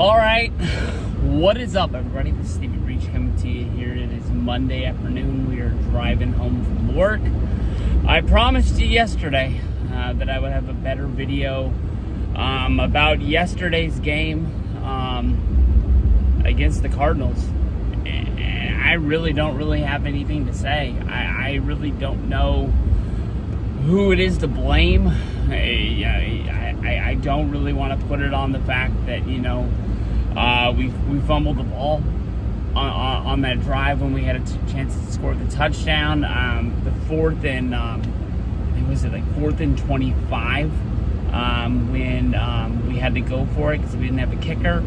All right, what is up, everybody? This is Stevie Breach coming to you here. It is Monday afternoon. We are driving home from work. I promised you yesterday that I would have a better video about yesterday's game against the Cardinals. And I really don't have anything to say. I really don't know who it is to blame. I don't really want to put it on the fact that, we fumbled the ball on that drive when we had a chance to score the touchdown. The fourth and, fourth and 25 when we had to go for it because we didn't have a kicker.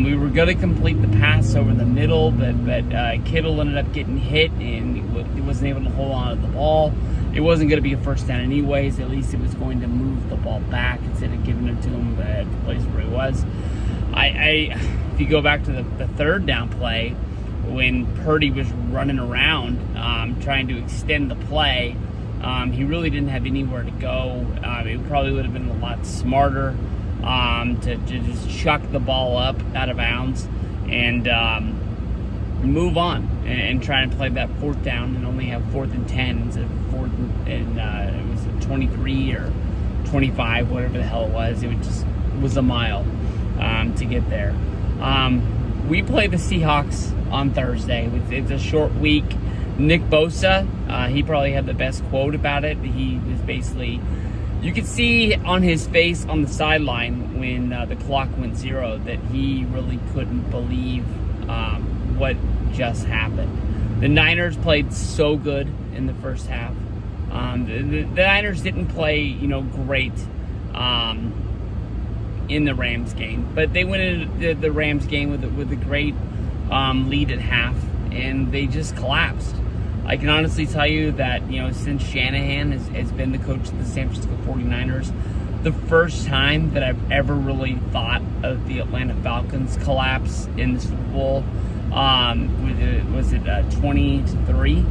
We were going to complete the pass over the middle, but Kittle ended up getting hit and he wasn't able to hold on to the ball. It wasn't going to be a first down anyways. At least it was going to move the ball back instead of giving it to him at the place where he was. If you go back to the third down play, when Purdy was running around trying to extend the play, he really didn't have anywhere to go. It probably would have been a lot smarter to just chuck the ball up out of bounds and move on and try and play that fourth down and only have 4th and 10 instead of 4th and it was 23 or 25, whatever the hell it was. It was a mile to get there. We play the Seahawks on Thursday. It's a short week. Nick Bosa, he probably had the best quote about it. He was basically, you could see on his face on the sideline when the clock went 0 that he really couldn't believe what just happened. The Niners played so good in the first half. The Niners didn't play, great in the Rams game, but they went into the Rams game with a great lead at half, and they just collapsed. I can honestly tell you that, since Shanahan has been the coach of the San Francisco 49ers, the first time that I've ever really thought of the Atlanta Falcons collapse in the Super Bowl, was it 20-3?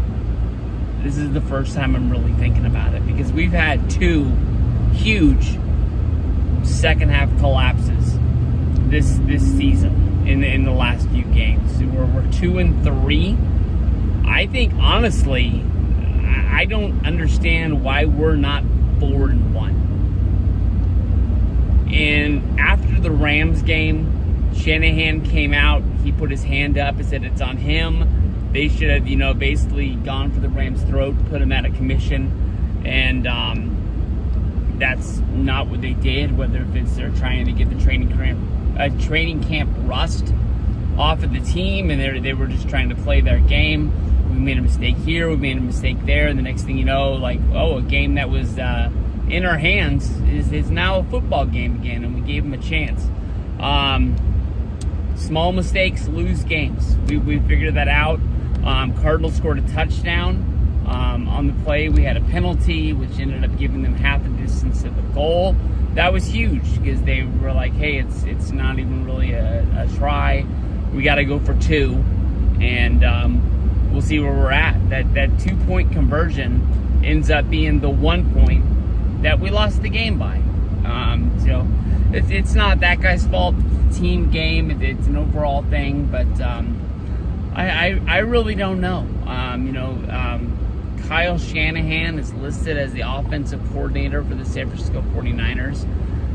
This is the first time I'm really thinking about it, because we've had 2 huge second half collapses this season in the last few games. We're 2-3. I think, honestly, I don't understand why we're not 4-1. And after the Rams game, Shanahan came out, he put his hand up and said it's on him. They should have, basically gone for the Rams' throat, put him out of commission. And that's not what they did, whether if it's they're trying to get the training camp rust off of the team and they were just trying to play their game. We made a mistake here, we made a mistake there, and the next thing you know, a game that was in our hands is now a football game again, and we gave them a chance. Small mistakes lose games. We figured that out. Cardinals scored a touchdown. On the play, we had a penalty, which ended up giving them half the distance to the goal. That was huge because they were like, hey, it's not even really a try. We got to go for 2, and we'll see where we're at. That 2-point conversion ends up being the 1 point that we lost the game by. So it's not that guy's fault. It's a team game. It's an overall thing, but I really don't know. Kyle Shanahan is listed as the offensive coordinator for the San Francisco 49ers.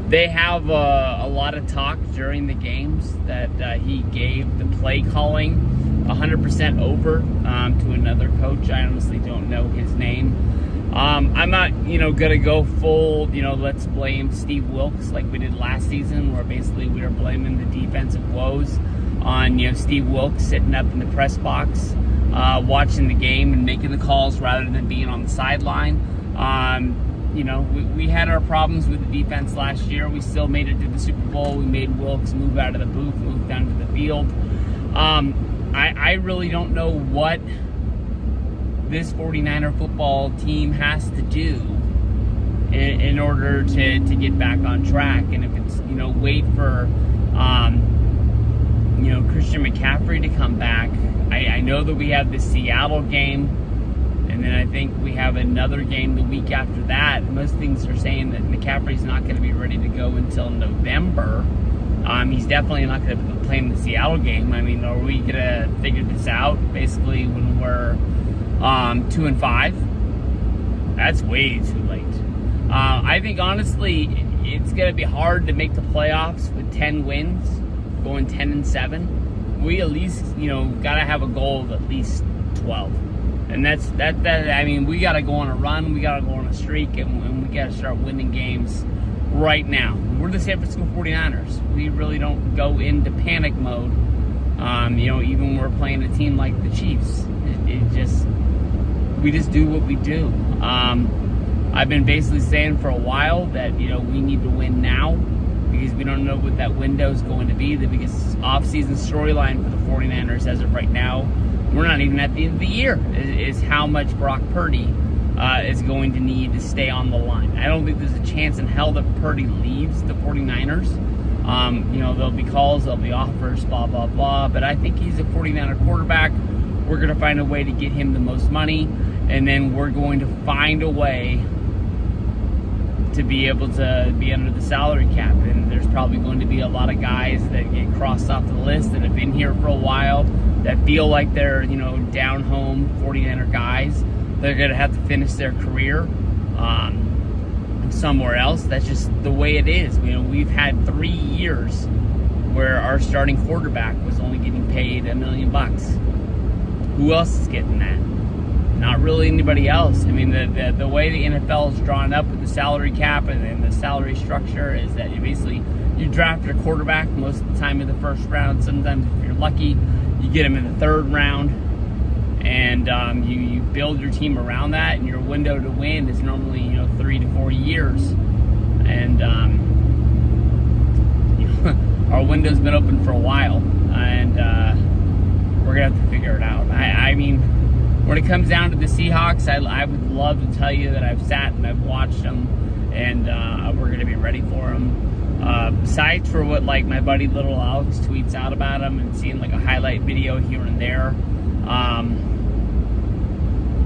They have a lot of talk during the games that he gave the play calling 100% over to another coach. I honestly don't know his name. I'm not, going to go full, let's blame Steve Wilks like we did last season, where basically we were blaming the defensive woes on, Steve Wilks sitting up in the press box, watching the game and making the calls rather than being on the sideline. We had our problems with the defense last year. We still made it to the Super Bowl. We made Wilks move out of the booth, move down to the field. I really don't know what this 49er football team has to do in order to get back on track. And if it's, wait for, Christian McCaffrey to come back. I know that we have the Seattle game, and then I think we have another game the week after that. Most things are saying that McCaffrey's not going to be ready to go until November. He's definitely not going to be playing the Seattle game. I mean, are we going to figure this out basically when we're 2-5? That's way too late. I think honestly, it's going to be hard to make the playoffs with 10 wins, going 10-7. We at least, got to have a goal of at least 12. And that's I mean, we got to go on a run, we got to go on a streak, and we got to start winning games right now. We're the San Francisco 49ers. We really don't go into panic mode, even when we're playing a team like the Chiefs. We just do what we do. I've been basically saying for a while that, we need to win now because we don't know what that window is going to be. The biggest off-season storyline for the 49ers as of right now, we're not even at the end of the year, is how much Brock Purdy is going to need to stay on the line. I don't think there's a chance in hell that Purdy leaves the 49ers. There'll be calls, there'll be offers, blah, blah, blah. But I think he's a 49er quarterback. We're going to find a way to get him the most money. And then we're going to find a way to be able to be under the salary cap. And there's probably going to be a lot of guys that get crossed off the list that have been here for a while, that feel like they're, down home 49er guys. They're going to have to finish their career somewhere else. That's just the way it is. We've had 3 years where our starting quarterback was only getting paid $1 million. Who else is getting that? Not really anybody else. I mean, the way the NFL is drawn up with the salary cap and the salary structure is that you draft your quarterback most of the time in the first round. Sometimes if you're lucky, you get him in the third round, and you build your team around that, and your window to win is normally 3 to 4 years. And our window's been open for a while, and we're gonna have to figure it out. I mean, when it comes down to the Seahawks, I would love to tell you that I've sat and I've watched them, and we're going to be ready for them. Besides for what my buddy Little Alex tweets out about them and seeing a highlight video here and there,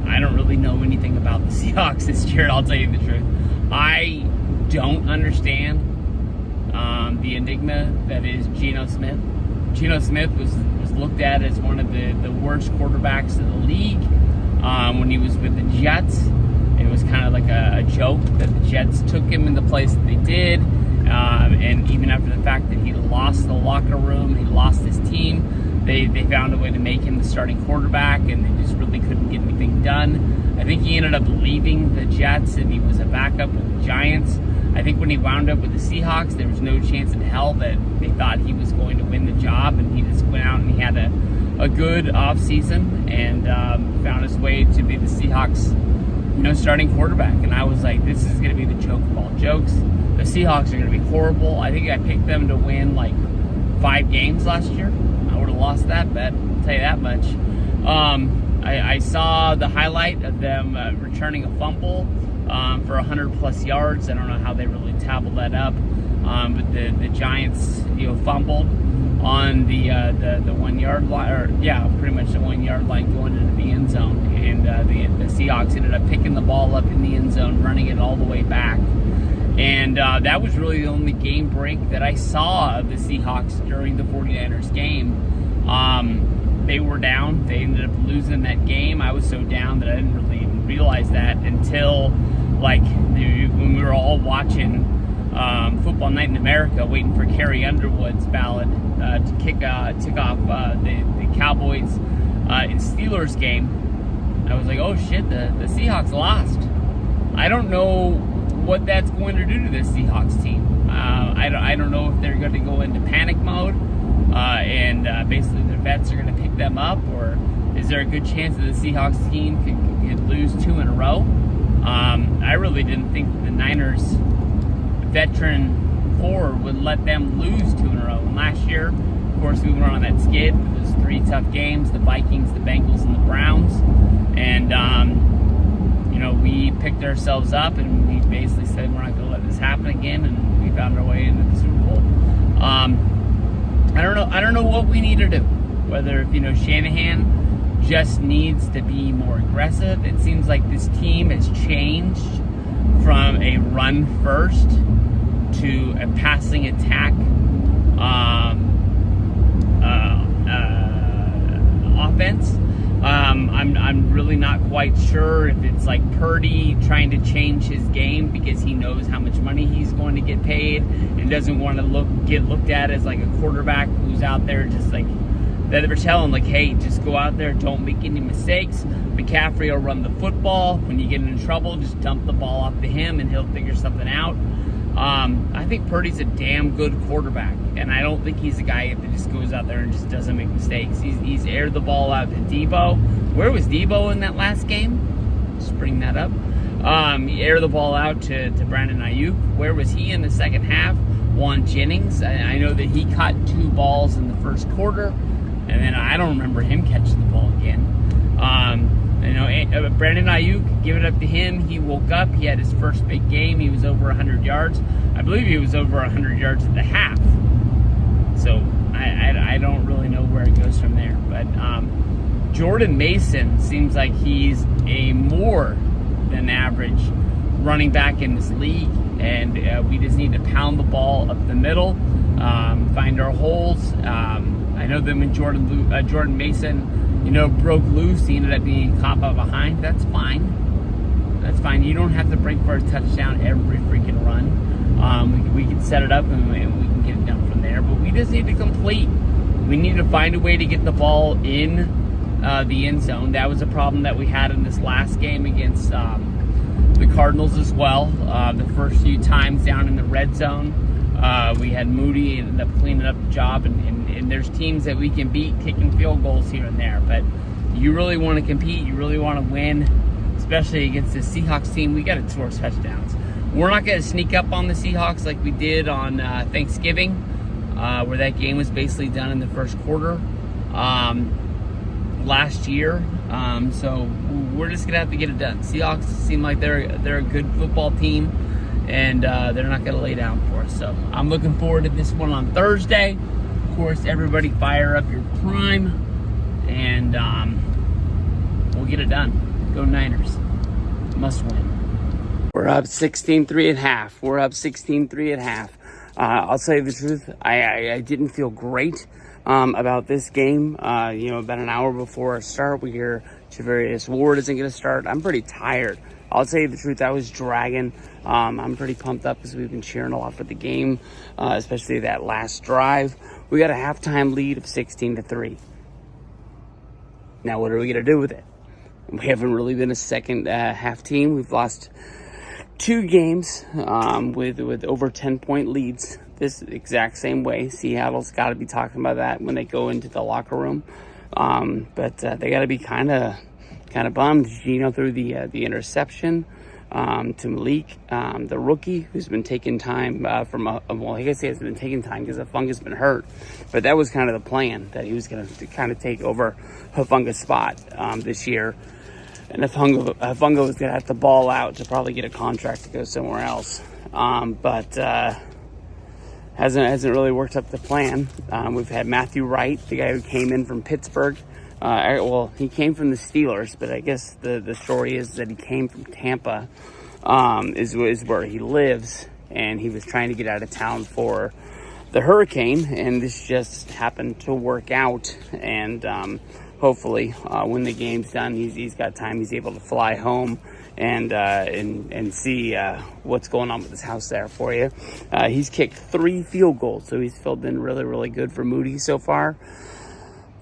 I don't really know anything about the Seahawks this year, I'll tell you the truth. I don't understand the enigma that is Geno Smith. Geno Smith was looked at as one of the worst quarterbacks in the league when he was with the Jets. It was kind of like a joke that the Jets took him in the place that they did. And even after the fact that he lost the locker room, he lost his team, they found a way to make him the starting quarterback, and they just really couldn't get anything done. I think he ended up leaving the Jets, and he was a backup with the Giants. I think when he wound up with the Seahawks, there was no chance in hell that they thought he was going to win the job, and he just went out and he had a good offseason and found his way to be the Seahawks, starting quarterback. And I was like, this is going to be the joke of all jokes. The Seahawks are going to be horrible. I think I picked them to win 5 games last year. I would have lost that bet, I'll tell you that much. I saw the highlight of them returning a fumble for 100+ yards. I don't know how they really tabbled that up, but the Giants, fumbled on the 1 yard line, or pretty much the 1 yard line going into the end zone, and the Seahawks ended up picking the ball up in the end zone, running it all the way back, and that was really the only game break that I saw of the Seahawks during the 49ers game. They were down. They ended up losing that game. I was so down that I didn't really even realize that until when we were all watching Football Night in America, waiting for Carrie Underwood's ballot to kick off the Cowboys and Steelers game. I was like, oh shit, the Seahawks lost. I don't know what that's going to do to this Seahawks team. I don't know if they're going to go into panic mode and basically their vets are going to pick them up, or is there a good chance that the Seahawks team could lose 2 in a row? I really didn't think the Niners veteran core would let them lose 2 in a row. And last year, of course, we went on that skid with those 3 tough games: the Vikings, the Bengals, and the Browns. And we picked ourselves up and we basically said we're not going to let this happen again, and we found our way into the Super Bowl. I don't know what we need to do. Whether Shanahan just needs to be more aggressive. It seems like this team has changed from a run first to a passing attack I'm really not quite sure if it's like Purdy trying to change his game because he knows how much money he's going to get paid and doesn't want to get looked at as like a quarterback who's out there just like that they're telling like, hey, just go out there, don't make any mistakes. McCaffrey will run the football. When you get in trouble, just dump the ball off to him and he'll figure something out. I think Purdy's a damn good quarterback, and I don't think he's a guy that just goes out there and just doesn't make mistakes. He's aired the ball out to Debo. Where was Debo in that last game? Just bring that up. He aired the ball out to Brandon Ayuk. Where was he in the second half? Juan Jennings. I know that he caught 2 balls in the first quarter, and then I don't remember him catching the ball again. Brandon Ayuk, give it up to him. He woke up. He had his first big game. He was over 100 yards. I believe he was over 100 yards at the half. So I don't really know where it goes from there. But Jordan Mason seems like he's a more than average running back in this league. And we just need to pound the ball up the middle, find our holes. I know that when Jordan Mason, broke loose, he ended up being caught by behind. That's fine. That's fine. You don't have to break for a touchdown every freaking run. We can set it up and we can get it done from there. But we just need to complete. We need to find a way to get the ball in the end zone. That was a problem that we had in this last game against the Cardinals as well. The first few times down in the red zone, we had Moody ended up cleaning up the job, and there's teams that we can beat kicking field goals here and there. But you really want to compete, you really want to win, especially against the Seahawks team. We got to score touchdowns. We're not going to sneak up on the Seahawks like we did on Thanksgiving, where that game was basically done in the first quarter last year. So we're just going to have to get it done. Seahawks seem like they're a good football team, and they're not going to lay down for us. So I'm looking forward to this one on Thursday. Of course, everybody fire up your prime, and we'll get it done. Go Niners. Must win. We're up 16-3 at half. I'll tell you the truth. I didn't feel great about this game. About an hour before our start, we hear Javarius Ward isn't going to start. I'm pretty tired. I'll tell you the truth, I was dragging. I'm pretty pumped up because we've been cheering a lot for the game, especially that last drive. We got a halftime lead of 16-3. Now, what are we going to do with it? We haven't really been a second half team. We've lost 2 games with over 10-point leads this exact same way. Seattle's got to be talking about that when they go into the locker room. But they got to be kind of bummed. Gino threw the interception to Malik, the rookie, who's been taking time I guess he hasn't been taking time because Hufunga's been hurt. But that was kind of the plan, that he was going to kind of take over Hufunga's spot this year. And Hufunga was going to have to ball out to probably get a contract to go somewhere else. But hasn't really worked up the plan. We've had Matthew Wright, the guy who came in from Pittsburgh. He came from the Steelers, but I guess the story is that he came from Tampa, is where he lives, and he was trying to get out of town for the hurricane, and this just happened to work out. And hopefully, when the game's done, he's got time. He's able to fly home and see what's going on with his house there for you. He's kicked 3 field goals, so he's filled in really, really good for Moody so far.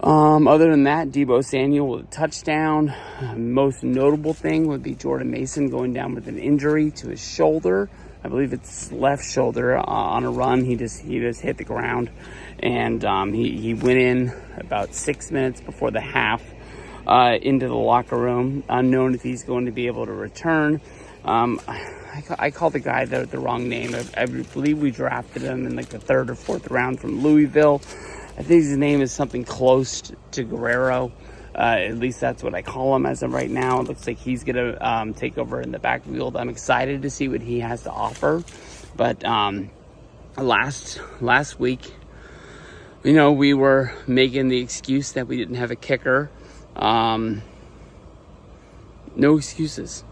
Other than that, Deebo Samuel with a touchdown. Most notable thing would be Jordan Mason going down with an injury to his shoulder. I believe it's left shoulder on a run. He just hit the ground, and he went in about 6 minutes before the half into the locker room, unknown if he's going to be able to return. I called the guy the wrong name. I believe we drafted him in like the 3rd or 4th round from Louisville. I think his name is something close to Guerrero. At least that's what I call him as of right now. It looks like he's going to take over in the backfield. I'm excited to see what he has to offer. But last week, we were making the excuse that we didn't have a kicker. No excuses.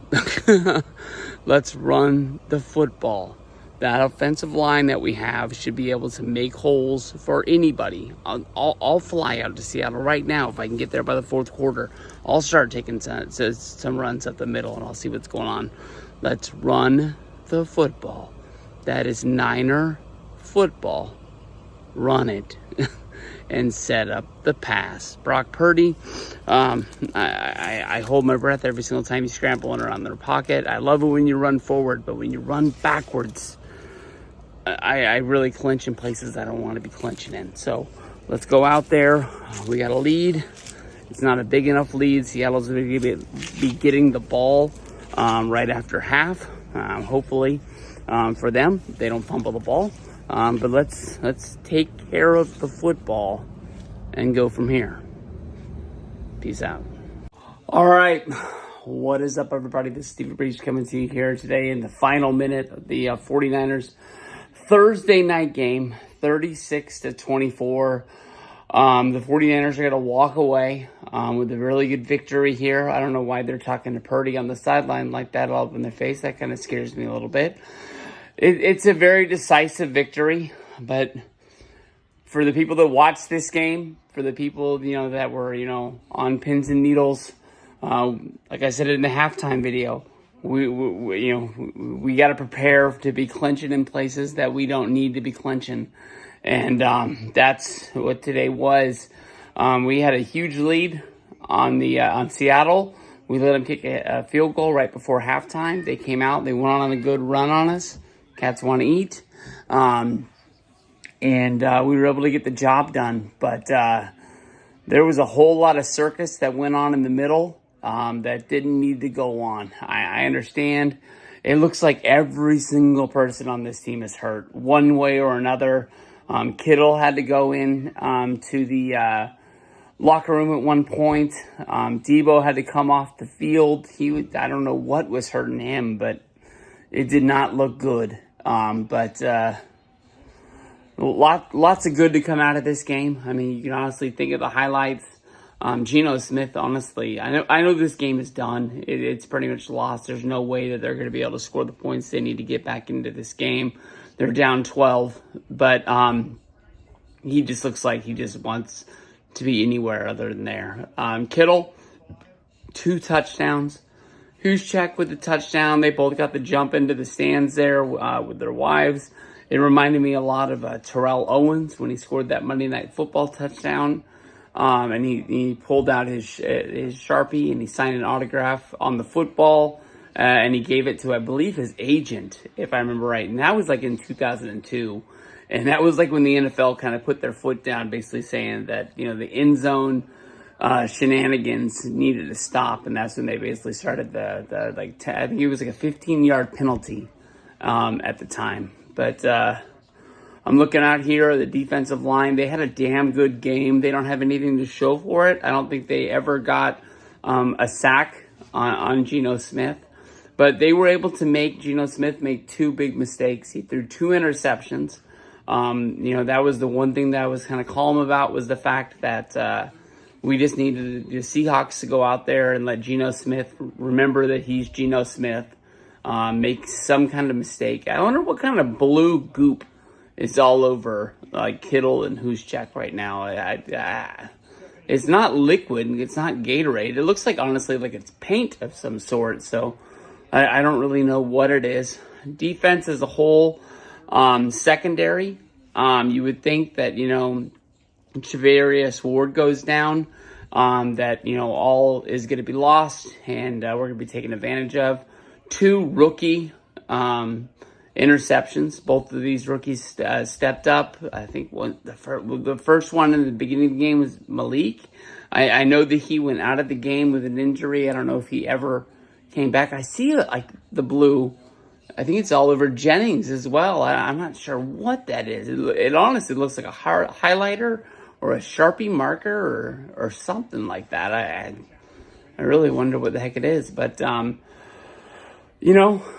Let's run the football. That offensive line that we have should be able to make holes for anybody. I'll fly out to Seattle right now if I can get there by the fourth quarter. I'll start taking some runs up the middle, and I'll see what's going on. Let's run the football. That is Niner football. Run it. And set up the pass. Brock Purdy, I hold my breath every single time he's scrambling around their pocket. I love it when you run forward, but when you run backwards, I really clinch in places I don't want to be clinching in. So let's go out there. We got a lead. It's not a big enough lead. Seattle's going to be getting the ball right after half, hopefully for them. They don't fumble the ball. But let's take care of the football and go from here. Peace out. All right. What is up, everybody? This is Steve Breach coming to you here today in the final minute of the 49ers Thursday night game, 36-24. The 49ers are going to walk away with a really good victory here. I don't know why they're talking to Purdy on the sideline like that all up in their face. That kind of scares me a little bit. It's a very decisive victory, but for the people that watched this game, for the people, that were, on pins and needles, like I said in the halftime video, we got to prepare to be clinching in places that we don't need to be clinching. And that's what today was. We had a huge lead on Seattle. We let them kick a field goal right before halftime. They came out. They went on a good run on us. Cats want to eat. And we were able to get the job done. But there was a whole lot of circus that went on in the middle that didn't need to go on. I understand. It looks like every single person on this team is hurt one way or another. Kittle had to go in to the locker room at one point. Debo had to come off the field. I don't know what was hurting him, but it did not look good. But lots of good to come out of this game. I mean, you can honestly think of the highlights. Geno Smith, honestly, I know this game is done. It's pretty much lost. There's no way that they're going to be able to score the points they need to get back into this game. They're down 12, but he just looks like he just wants to be anywhere other than there. Kittle, 2 touchdowns. Juszczyk with the touchdown. They both got the jump into the stands there with their wives. It reminded me a lot of Terrell Owens when he scored that Monday Night Football touchdown. And he pulled out his Sharpie and he signed an autograph on the football. And he gave it to, I believe, his agent, if I remember right. And that was like in 2002. And that was like when the NFL kind of put their foot down, basically saying that, the end zone shenanigans needed to stop. And that's when they basically started I think it was like a 15-yard penalty at the time. But I'm looking out here, the defensive line. They had a damn good game. They don't have anything to show for it. I don't think they ever got a sack on Geno Smith. But they were able to make Geno Smith make 2 big mistakes. He threw 2 interceptions. That was the one thing that I was kind of calm about, was the fact that we just needed the Seahawks to go out there and let Geno Smith remember that he's Geno Smith, make some kind of mistake. I wonder what kind of blue goop is all over Kittle and Juszczyk right now. It's not liquid. It's not Gatorade. It looks like, honestly, like it's paint of some sort. So I don't really know what it is. Defense as a whole, secondary, you would think that, Charvarius Ward goes down, that, all is going to be lost and we're going to be taken advantage of. 2 rookie interceptions. Both of these rookies stepped up. I think the first one in the beginning of the game was Malik. I know that he went out of the game with an injury. I don't know if he ever came back. I see the blue. I think it's all over Jennings as well. I'm not sure what that is. It honestly looks like a highlighter or a Sharpie marker or something like that. I really wonder what the heck it is. But,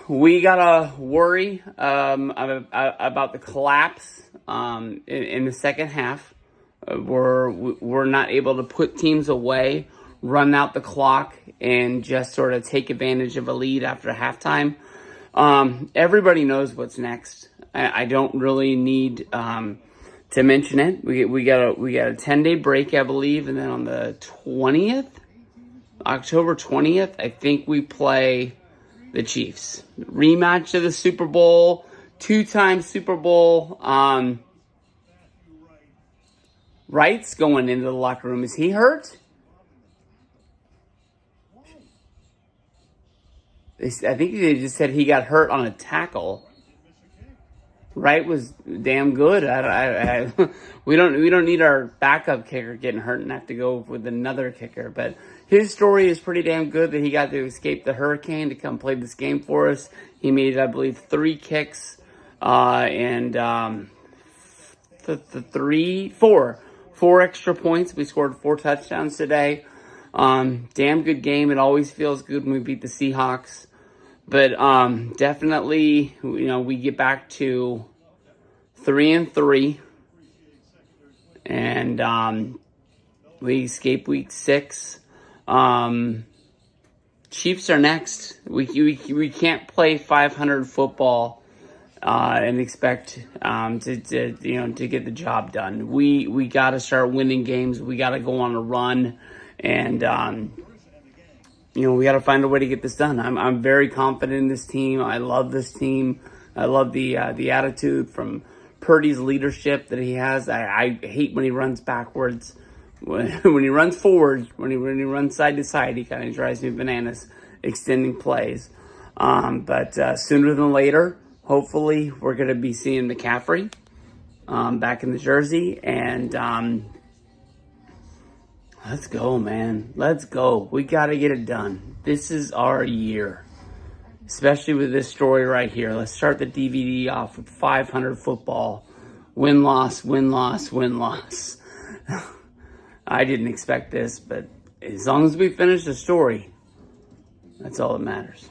we got to worry about the collapse in the second half. We're not able to put teams away, run out the clock, and just sort of take advantage of a lead after halftime. Everybody knows what's next. I don't really need to mention it. We got a 10-day break, I believe, and then on the 20th, October 20th, I think we play the Chiefs. Rematch of the Super Bowl, 2-time Super Bowl. Wright's going into the locker room. Is he hurt? I think they just said he got hurt on a tackle. Wright was damn good. We don't need our backup kicker getting hurt and have to go with another kicker. But his story is pretty damn good that he got to escape the hurricane to come play this game for us. He made, I believe, 3 kicks and 4 extra points. We scored 4 touchdowns today. Damn good game. It always feels good when we beat the Seahawks. But definitely, we get back to 3-3, and we escape week 6. Chiefs are next. We can't play 500 football and expect to get the job done. We got to start winning games. We got to go on a run, and we got to find a way to get this done. I'm very confident in this team. I love this team. I love the attitude from Purdy's leadership that he has. I hate when he runs backwards. When he runs forward, when he runs side to side, he kind of drives me bananas, extending plays. But sooner than later, hopefully, we're going to be seeing McCaffrey back in the jersey, and let's go, man. Let's go. We got to get it done. This is our year, especially with this story right here. Let's start the DVD off with 500 football. Win-loss, win-loss, win-loss. I didn't expect this, but as long as we finish the story, that's all that matters.